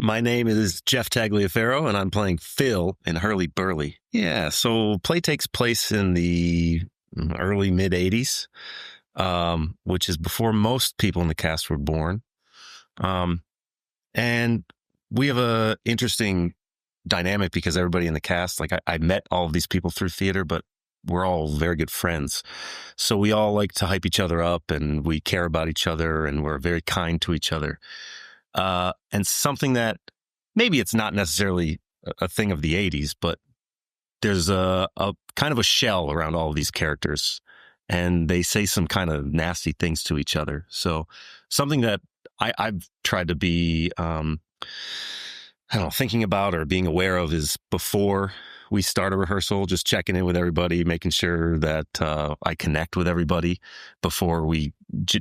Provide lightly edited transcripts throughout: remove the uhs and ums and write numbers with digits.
My name is Jeff Tagliaferro, and I'm playing Phil in Hurlyburly. Yeah, so play takes place in the early mid-'80s, which is before most people in the cast were born. And we have a interesting dynamic because everybody in the cast, like I met all of these people through theater, but we're all very good friends. So we all like to hype each other up, and we care about each other, and we're very kind to each other. And something that maybe it's not necessarily a thing of the 80s, but there's a kind of a shell around all of these characters, and they say some kind of nasty things to each other. So something that I've tried to be, thinking about or being aware of is before we start a rehearsal, just checking in with everybody, making sure that I connect with everybody before we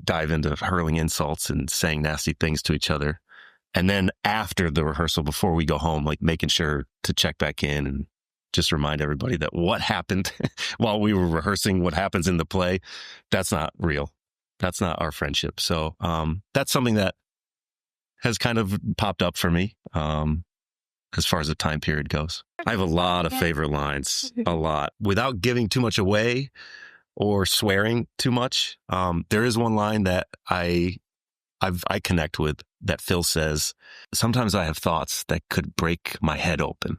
dive into hurling insults and saying nasty things to each other. And then after the rehearsal, before we go home, like making sure to check back in and just remind everybody that what happened while we were rehearsing, what happens in the play, that's not real. That's not our friendship. So that's something that has kind of popped up for me as far as the time period goes. I have a lot of favorite lines, a lot. Without giving too much away or swearing too much, there is one line that I connect with that Phil says, "Sometimes I have thoughts that could break my head open."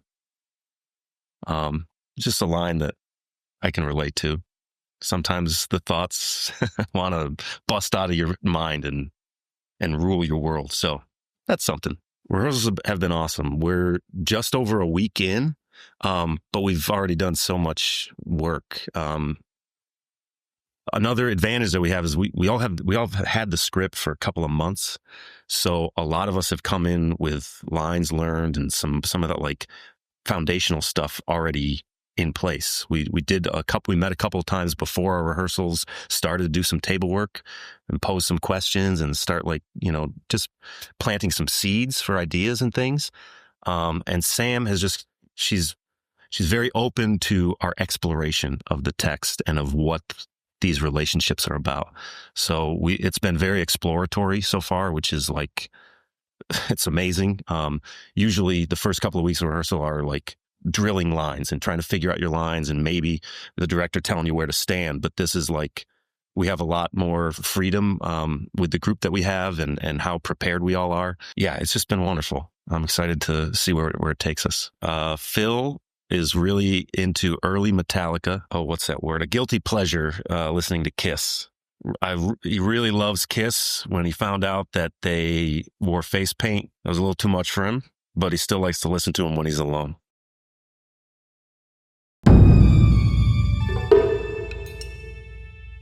Just a line that I can relate to. Sometimes the thoughts want to bust out of your mind and rule your world. So that's something. Rehearsals have been awesome. We're just over a week in, but we've already done so much work. Another advantage that we have is we all have had the script for a couple of months. So a lot of us have come in with lines learned and some of that like foundational stuff already in place. We met a couple of times before our rehearsals, started to do some table work and pose some questions and start just planting some seeds for ideas and things. And Sam has she's very open to our exploration of the text and of what these relationships are about. So it's been very exploratory so far, which is like, it's amazing. Usually the first couple of weeks of rehearsal are like drilling lines and trying to figure out your lines and maybe the director telling you where to stand. But this is like, we have a lot more freedom with the group that we have and how prepared we all are. Yeah, it's just been wonderful. I'm excited to see where it takes us. Phil is really into early Metallica. Oh, what's that word? A guilty pleasure listening to Kiss. He really loves Kiss. When he found out that they wore face paint, that was a little too much for him, but he still likes to listen to them when he's alone.